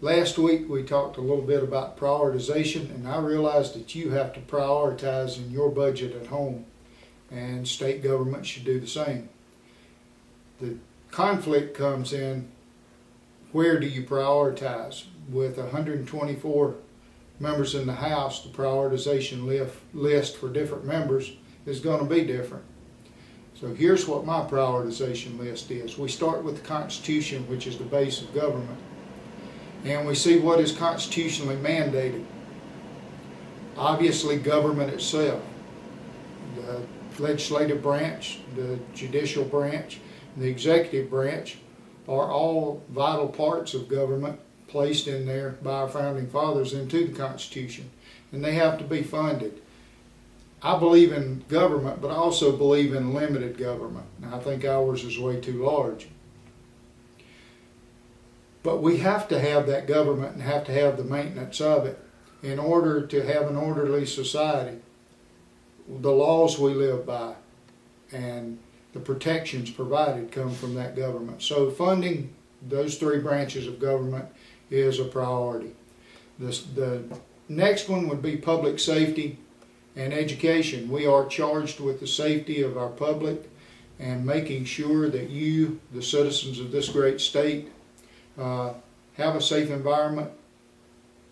Last week we talked a little bit about prioritization, and I realized that you have to prioritize in your budget at home, and state government should do the same. The conflict comes in, where do you prioritize? With 124 members in the House, the prioritization list for different members is going to be different. So here's what my prioritization list is. We start with the Constitution, which is the base of government, and we see what is constitutionally mandated. Obviously, government itself, the legislative branch, the judicial branch, and the executive branch are all vital parts of government placed in there by our founding fathers into the Constitution, and they have to be funded. I believe in government, but I also believe in limited government. Now, I think ours is way too large. But we have to have that government and have to have the maintenance of it in order to have an orderly society. The laws we live by and the protections provided come from that government. So funding those three branches of government is a priority. The next one would be public safety and education. We are charged with the safety of our public and making sure that you, the citizens of this great state, have a safe environment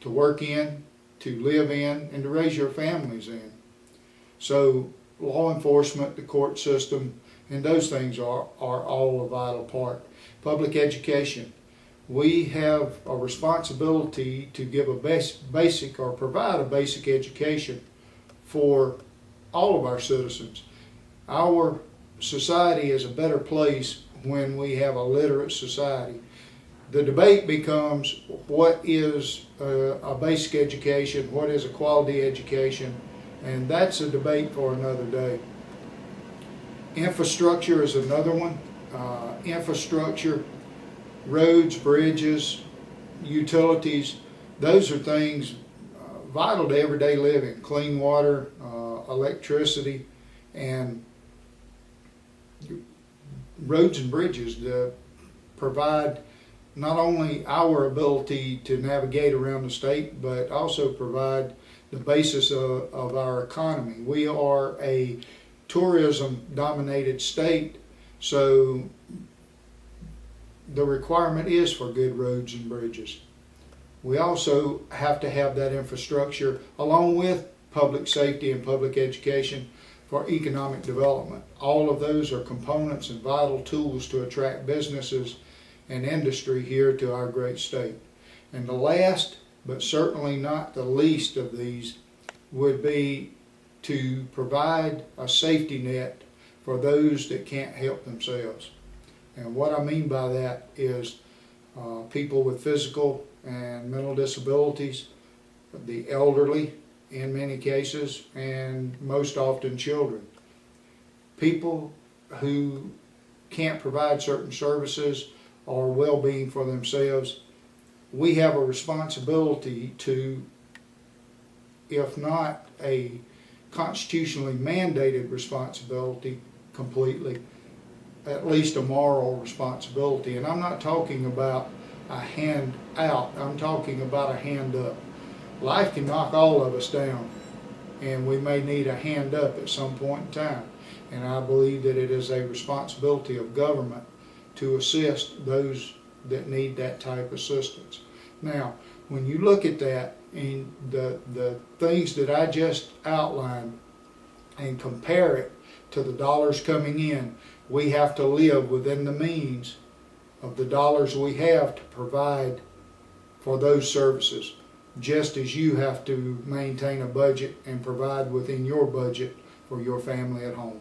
to work in, to live in, and to raise your families in. So law enforcement, the court system, and those things are all a vital part. Public education. We have a responsibility to give a basic or provide a basic education for all of our citizens. Our society is a better place when we have a literate society. The debate becomes, what is a basic education, what is a quality education, and that's a debate for another day. Infrastructure is another one. Infrastructure, roads, bridges, utilities, those are things vital to everyday living. Clean water, electricity, and roads and bridges that provide not only our ability to navigate around the state, but also provide the basis of our economy. We are a tourism-dominated state, so the requirement is for good roads and bridges. We also have to have that infrastructure along with public safety and public education for economic development. All of those are components and vital tools to attract businesses and industry here to our great state. And the last, but certainly not the least of these, would be to provide a safety net for those that can't help themselves. And what I mean by that is people with physical and mental disabilities, the elderly in many cases, and most often children. People who can't provide certain services or well-being for themselves. We have a responsibility to, if not a constitutionally mandated responsibility completely, at least a moral responsibility. And I'm not talking about a hand out, I'm talking about a hand up. Life can knock all of us down, and we may need a hand up at some point in time. And I believe that it is a responsibility of government to assist those that need that type of assistance. Now, when you look at that and the things that I just outlined and compare it to the dollars coming in, we have to live within the means of the dollars we have to provide for those services, just as you have to maintain a budget and provide within your budget for your family at home.